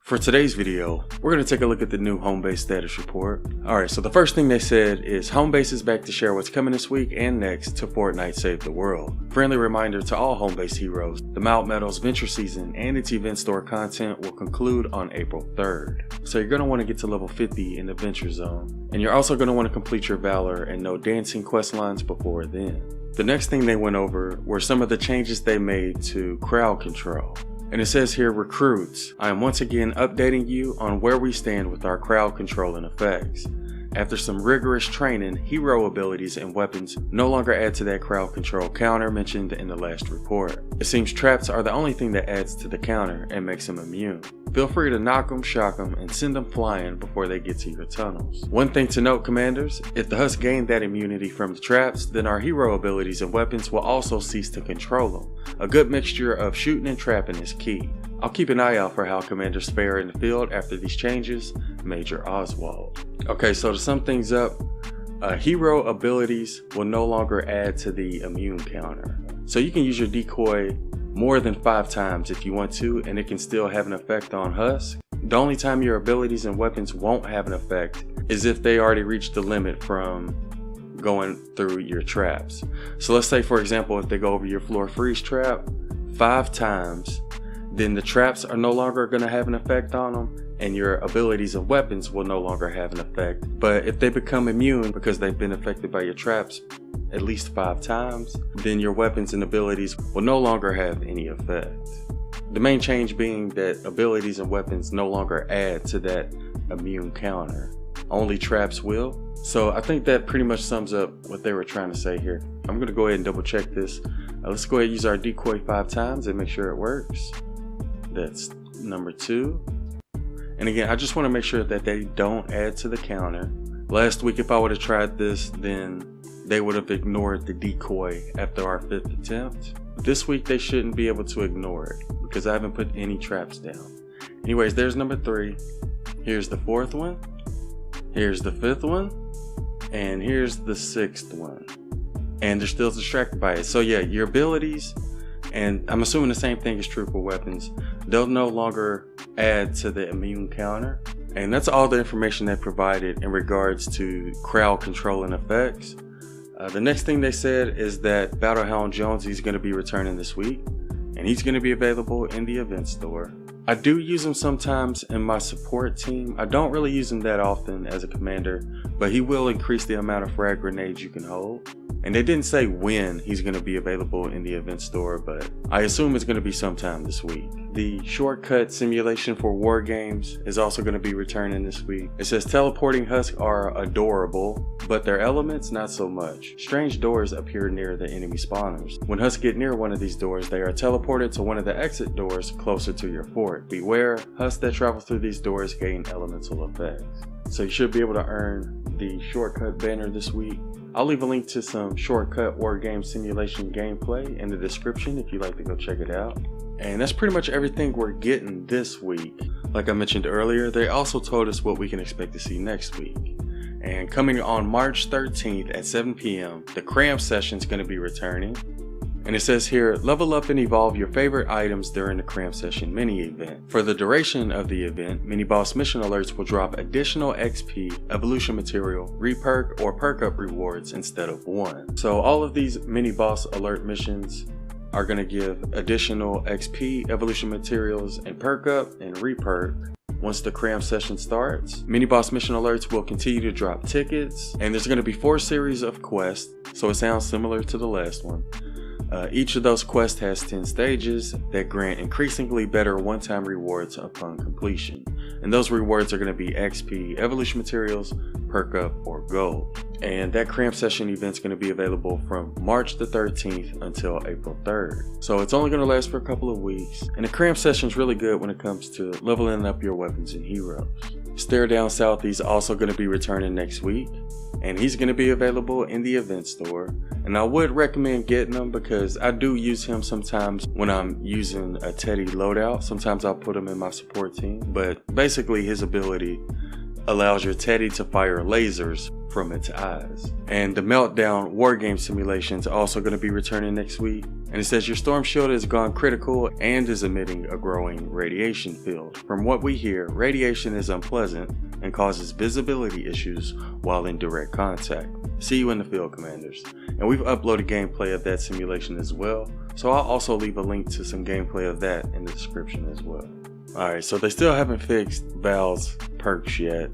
For today's video, we're going to take a look at the new home base status report. Alright, so the first thing they said is home base is back to share what's coming this week and next to Fortnite Save the World. Friendly reminder to all home base heroes, the Mount Meadows Venture Season and its event store content will conclude on April 3rd. So you're going to want to get to level 50 in the Venture Zone. And you're also going to want to complete your Valor and no dancing quest lines before then. The next thing they went over were some of the changes they made to crowd control. And it says here, recruits, I am once again updating you on where we stand with our crowd controlling effects. After some rigorous training, hero abilities and weapons no longer add to that crowd control counter mentioned in the last report. It seems traps are the only thing that adds to the counter and makes them immune. Feel free to knock them, shock them, and send them flying before they get to your tunnels. One thing to note, commanders, if the Husk gain that immunity from the traps, then our hero abilities and weapons will also cease to control them. A good mixture of shooting and trapping is key. I'll keep an eye out for how commanders fare in the field after these changes. Major Oswald. Okay, so to sum things up, hero abilities will no longer add to the immune counter. So you can use your decoy more than 5 times if you want to, and it can still have an effect on Husk. The only time your abilities and weapons won't have an effect is if they already reached the limit from going through your traps. So let's say, for example, if they go over your floor freeze trap 5 times, then the traps are no longer going to have an effect on them, and your abilities and weapons will no longer have an effect. But if they become immune because they've been affected by your traps at least 5 times, then your weapons and abilities will no longer have any effect. The main change being that abilities and weapons no longer add to that immune counter. Only traps will. So I think that pretty much sums up what they were trying to say here. I'm going to go ahead and double check this. Let's go ahead and use our decoy 5 times and make sure it works. That's number 2. And again, I just want to make sure that they don't add to the counter. Last week, if I would have tried this, then they would have ignored the decoy after our 5th attempt. This week, they shouldn't be able to ignore it because I haven't put any traps down. Anyways, there's number 3. Here's the 4th one. Here's the 5th one. And here's the 6th one. And they're still distracted by it. So yeah, your abilities, and I'm assuming the same thing is true for weapons, they'll no longer add to the immune counter. And that's all the information they provided in regards to crowd controlling effects. The next thing they said is that Battlehound Jonesy is going to be returning this week, and he's going to be available in the event store. I do use him sometimes in my support team. I don't really use him that often as a commander, but he will increase the amount of frag grenades you can hold. And they didn't say when he's going to be available in the event store, but I assume it's going to be sometime this week. The shortcut simulation for Wargames is also going to be returning this week. It says teleporting husks are adorable, but their elements not so much. Strange doors appear near the enemy spawners. When husks get near one of these doors, they are teleported to one of the exit doors closer to your fort. Beware, husks that travel through these doors gain elemental effects. So you should be able to earn the shortcut banner this week. I'll leave a link to some shortcut Wargame simulation gameplay in the description if you'd like to go check it out. And that's pretty much everything we're getting this week. Like I mentioned earlier, they also told us what we can expect to see next week. And coming on March 13th at 7 p.m, the Cram Session is going to be returning. And it says here, level up and evolve your favorite items during the Cram Session mini event. For the duration of the event, mini boss mission alerts will drop additional XP, evolution material, reperk, or perk up rewards instead of 1. So all of these mini boss alert missions are going to give additional XP, evolution materials, and perk up and reperk. Once the Cram Session starts, mini boss mission alerts will continue to drop tickets, and there's going to be 4 series of quests, so it sounds similar to the last one. Each of those quests has 10 stages that grant increasingly better one-time rewards upon completion. And those rewards are going to be XP, evolution materials, perk up, or gold. And that Cram Session event is going to be available from March the 13th until April 3rd. So it's only going to last for a couple of weeks. And the Cram Session is really good when it comes to leveling up your weapons and heroes. Stare Down South is also going to be returning next week, and he's going to be available in the event store. And I would recommend getting him because I do use him sometimes when I'm using a Teddy loadout. Sometimes I'll put him in my support team, but basically his ability allows your Teddy to fire lasers from its eyes. And the Meltdown Wargame simulation is also going to be returning next week. And it says your storm shield has gone critical and is emitting a growing radiation field. From what we hear, radiation is unpleasant and causes visibility issues while in direct contact. See you in the field, commanders. And we've uploaded gameplay of that simulation as well, so I'll also leave a link to some gameplay of that in the description as well. Alright, so they still haven't fixed Val's perks yet.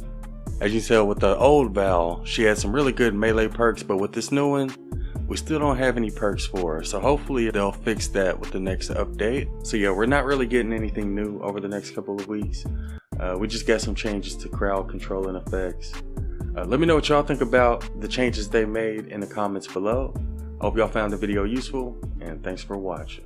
As you can tell, with the old Val, she had some really good melee perks, but with this new one, we still don't have any perks for her. So hopefully they'll fix that with the next update. So yeah, we're not really getting anything new over the next couple of weeks. We just got some changes to crowd control and effects. Let me know what y'all think about the changes they made in the comments below. I hope y'all found the video useful, and thanks for watching.